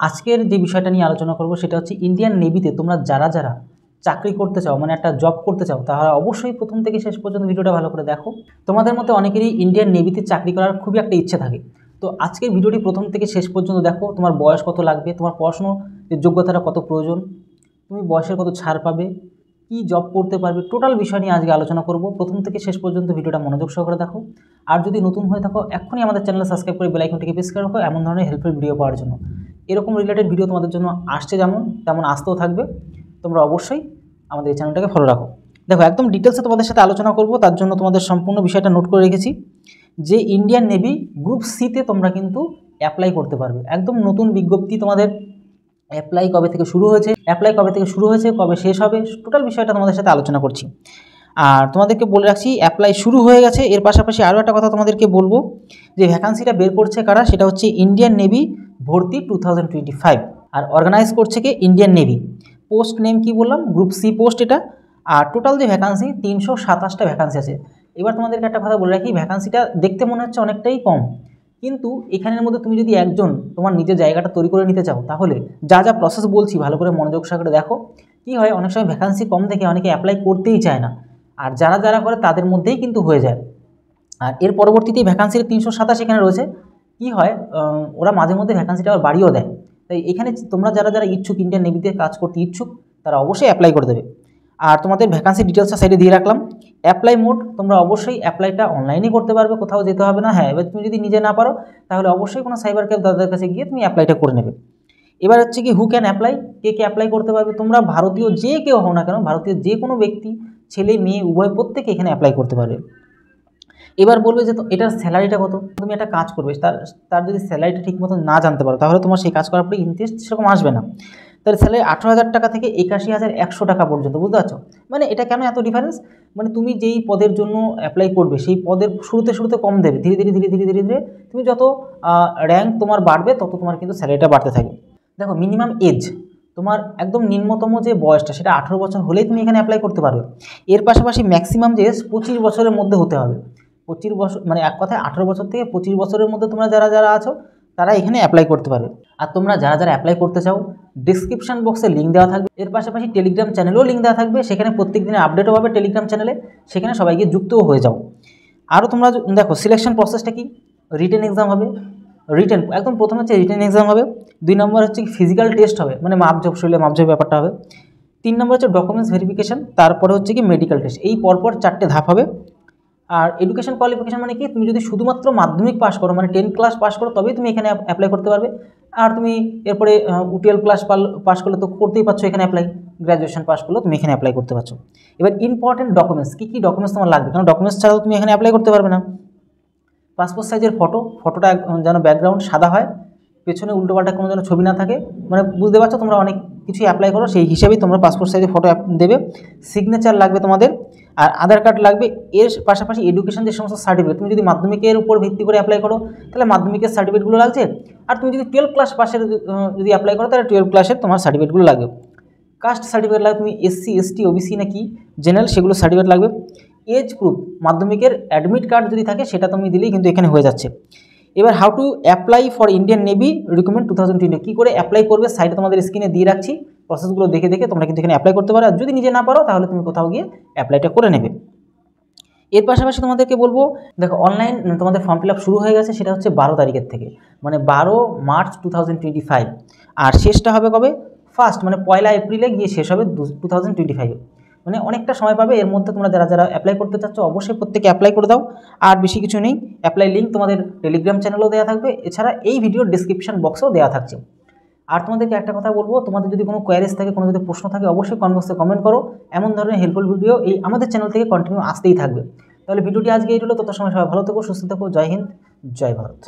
আজকের যে বিষয়টা নিয়ে আলোচনা করব সেটা হচ্ছে ইন্ডিয়ান নেভিতে তোমরা যারা যারা চাকরি করতে চাও, মানে একটা জব করতে চাও, তারা অবশ্যই প্রথম থেকে শেষ পর্যন্ত ভিডিওটা ভালো করে দেখো। তোমাদের মধ্যে অনেকেরই ইন্ডিয়ান নেভিতে চাকরি করার খুবই একটা ইচ্ছে থাকে। তো আজকের ভিডিওটি প্রথম থেকে শেষ পর্যন্ত দেখো। তোমার বয়স কত লাগবে, তোমার পড়াশোনার যোগ্যতাটা কত প্রয়োজন, তুমি বয়সের কত ছাড় পাবে, কি জব করতে পারবে, টোটাল বিষয় নিয়ে আজকে আলোচনা করব। প্রথম থেকে শেষ পর্যন্ত ভিডিওটা মনোযোগ সহকারে দেখো। আর যদি নতুন হয়ে থাকো, এখনই আমাদের চ্যানেল সাবস্ক্রাইব করে বেল আইকনটিকে প্রেস করে রাখো এমন ধরনের হেল্পফুল ভিডিও পাওয়ার জন্য। এরকম রিলেটেড ভিডিও তোমাদের জন্য আসছে যেমন তেমন আসতেও থাকবে। তোমরা অবশ্যই আমাদের এই চ্যানেলটাকে ফলো রাখো। দেখো, একদম ডিটেলসে তোমাদের সাথে আলোচনা করব, তার জন্য তোমাদের সম্পূর্ণ বিষয়টা নোট করে রেখেছি যে ইন্ডিয়ান নেভি গ্রুপ সিতে তোমরা কিন্তু অ্যাপ্লাই করতে পারবে। একদম নতুন বিজ্ঞপ্তি তোমাদের। অ্যাপ্লাই কবে থেকে শুরু হয়েছে, কবে শেষ হবে, টোটাল বিষয়টা তোমাদের সাথে আলোচনা করছি। আর তোমাদেরকে বলে রাখছি, অ্যাপ্লাই শুরু হয়ে গেছে। এর পাশাপাশি আরও একটা কথা তোমাদেরকে বলবো যে ভ্যাকান্সিটা বের করছে কারা, সেটা হচ্ছে ইন্ডিয়ান নেভি ভর্তি 2025। আর অর্গানাইজ করছে কে, ইন্ডিয়ান নেভি। পোস্ট নেম কি বললাম, গ্রুপ সি পোস্ট এটা। আর টোটাল যে ভ্যাকান্সি 327টা ভ্যাকান্সি আছে। এবার তোমাদেরকে একটা কথা বলে রাখি, ভ্যাকান্সিটা দেখতে মনে হচ্ছে অনেকটাই কম, কিন্তু এখানের মধ্যে তুমি যদি একজন তোমার নিজের জায়গাটা তৈরি করে নিতে চাও, তাহলে যা যা প্রসেস বলছি ভালো করে মনোযোগ সহকারে দেখো। কি হয়, অনেক সময় ভ্যাকান্সি কম দেখে অনেকে অ্যাপ্লাই করতেই চায় না, আর যারা যারা করে তাদের মধ্যেই কিন্তু হয়ে যায়। আর এর পরবর্তীতে ভ্যাকান্সির 327 এখানে রয়েছে। কি হয়, ওরা মাঝে মধ্যে ভ্যাকান্সিটা আবার বাড়িয়েও দেয়। তাই এখানে তোমরা যারা যারা ইচ্ছুক, ইন্ডিয়ান নেভিতে কাজ করতে ইচ্ছুক, তারা অবশ্যই অ্যাপ্লাই করে দেবে। আর তোমাদের ভ্যাকান্সি ডিটেলসটা সাইডে দিয়ে রাখলাম। অ্যাপ্লাই মোড, তোমরা অবশ্যই অ্যাপ্লাইটা অনলাইনেই করতে পারবে, কোথাও যেতে হবে না। হ্যাঁ, এবার তুমি যদি নিজে না পারো, তাহলে অবশ্যই কোনো সাইবার ক্যাফে দাদাদের কাছে গিয়ে তুমি অ্যাপ্লাইটা করে নেবে। এবার হচ্ছে কি, who can apply, K K apply করতে পারবে। তোমরা ভারতীয় যে কেউ হও না কেন, ভারতীয় যে কোনো ব্যক্তি, ছেলে মেয়ে উভয়, প্রত্যেকে এখানে অ্যাপ্লাই করতে পারবে। এবার বলবে যে এটার স্যালারিটা কত। তুমি একটা কাজ করবে, তার যদি স্যালারিটা ঠিক মতো না জানতে পারো, তাহলে তোমার সেই কাজ করার পরে ইন্টারেস্ট সেরকম আসবে না। তাহলে স্যালারি 18,000 টাকা থেকে 81,100 টাকা পর্যন্ত, বুঝতে পারছো? মানে এটা কেন এত ডিফারেন্স, মানে তুমি যেই পদের জন্য অ্যাপ্লাই করবে সেই পদের শুরুতে কম দেবে, ধীরে ধীরে তুমি যত র্যাঙ্ক তোমার বাড়বে তত তোমার কিন্তু স্যালারিটা বাড়তে থাকবে। দেখো, মিনিমাম এজ, তোমার একদম নিম্নতম যে বয়সটা সেটা 18 বছর হলেই তুমি এখানে অ্যাপ্লাই করতে পারবে। এর পাশাপাশি ম্যাক্সিমাম যে এজ 25 বছরের মধ্যে হতে হবে। 25 বছর মানে এক কথায় 18 বছর থেকে 25 বছরের মধ্যে তোমরা যারা যারা আছো তারা এখানে অ্যাপ্লাই করতে পারবে। আর তোমরা যারা যারা অ্যাপ্লাই করতে চাও, ডিসক্রিপশন বক্সে লিঙ্ক দেওয়া থাকবে। এর পাশাপাশি টেলিগ্রাম চ্যানেলেও লিঙ্ক দেওয়া থাকবে, সেখানে প্রত্যেক দিনের আপডেটও হবে টেলিগ্রাম চ্যানেলে, সেখানে সবাইকে যুক্তও হয়ে যাও। আরও তোমরা দেখো, সিলেকশন প্রসেসটা কি, রিটেন এক্সাম হবে। রিটেন একদম প্রথমে হচ্ছে রিটেন এক্সাম হবে। 2 নম্বর হচ্ছে ফিজিক্যাল টেস্ট হবে, মানে মাপঝোপ, শরীরে মাপঝোপ ব্যাপারটা হবে। 3 নম্বর হচ্ছে ডকুমেন্টস ভেরিফিকেশন, তারপরে হচ্ছে কি মেডিকেল টেস্ট। এই পরপর 4টে ধাপ হবে। আর এডুকেশন কোয়ালিফিকেশন মানে কি, তুমি যদি শুধুমাত্র মাধ্যমিক পাস করো, মানে 10 ক্লাস পাস করো, তবেই তুমি এখানে অ্যাপ্লাই করতে পারবে। আর তুমি এরপরে 12 ক্লাস পাস করলে তো করতেই পারছো এখানে অ্যাপ্লাই, গ্র্যাজুয়েশন পাস করলেও তুমি এখানে অ্যাপ্লাই করতে পারছো। এবার ইম্পর্টেন্ট ডকুমেন্টস, কী কী ডকুমেন্টস তোমার লাগবে, কারণ ডকুমেন্টস ছাড়াও তুমি এখানে অ্যাপ্লাই করতে পারবে না। পাসপোর্ট সাইজের ফটোটা যেন ব্যাকগ্রাউন্ড সাদা হয়, পেছনে উল্টোপাল্টা কোনো যেন ছবি না থাকে, মানে বুঝতে পারছো তোমরা অনেক কিছুই অ্যাপ্লাই করো, সেই হিসাবেই তোমরা পাসপোর্ট সাইজের ফটো দেবে। সিগনেচার লাগবে তোমাদের, আর আধার কার্ড লাগবে। এর পাশাপাশি এডুকেশন যে সমস্ত সার্টিফিকেট, তুমি যদি মাধ্যমিকের উপর ভিত্তি করে অ্যাপ্লাই করো তাহলে মাধ্যমিকের সার্টিফিকেটগুলো লাগছে। আর তুমি যদি 12 ক্লাস পাসের যদি অ্যাপ্লাই করো তাহলে 12 ক্লাসের তোমার সার্টিফিকেটগুলো লাগবে। কাস্ট সার্টিফিকেট লাগবে, তুমি এসসি এসটি ওবিসি না কি জেনারেল, সেগুলো সার্টিফিকেট লাগবে। এজ প্রুফ, মাধ্যমিকের অ্যাডমিট কার্ড যদি থাকে সেটা তুমি দিলেই কিন্তু এখানে হয়ে যাচ্ছে। এবার how to apply for Indian navy recruitment 2020, কী করে অ্যাপ্লাই করবে সাইটে তোমাদের স্ক্রিনে দিয়ে রাখছি। প্রসেসগুলো দেখে দেখে তোমরা কিন্তু এখানে অ্যাপ্লাই করতে পারো। আর যদি নিজে না পারো তাহলে তুমি কোথাও গিয়ে অ্যাপ্লাইটা করে নেবে। এর পাশাপাশি তোমাদেরকে বলবো, দেখো অনলাইন তোমাদের ফর্ম ফিল আপ শুরু হয়ে গেছে, সেটা হচ্ছে 12 তারিখের থেকে, মানে 12 মার্চ 2025। আর শেষটা হবে কবে, ফার্স্ট মানে 1 এপ্রিলে গিয়ে শেষ হবে 2025। মানে অনেকটা সময় পাবে। এর মধ্যে তোমরা যারা যারা অ্যাপ্লাই করতে চাচ্ছ অবশ্যই প্রত্যেকে অ্যাপ্লাই করে দাও। আর বেশি কিছু নেই, অ্যাপ্লাই লিঙ্ক তোমাদের টেলিগ্রাম চ্যানেলেও দেওয়া থাকবে, এছাড়া এই ভিডিওর ডিসক্রিপশন বক্সেও দেওয়া থাকছে। আর তোমাদেরকে একটা কথা বলবো, তোমাদের যদি কোনো কোয়ারিজ থাকে, কোনো যদি প্রশ্ন থাকে, অবশ্যই কমেন্ট বক্সে কমেন্ট করো। এমন ধরনের হেল্পফুল ভিডিও এই আমাদের চ্যানেল থেকে কন্টিনিউ আসতেই থাকবে। তাহলে ভিডিওটি আজকে এই হলো, তত সময় সবাই ভালো থেকো, সুস্থ থেকো। জয় হিন্দ, জয় ভারত।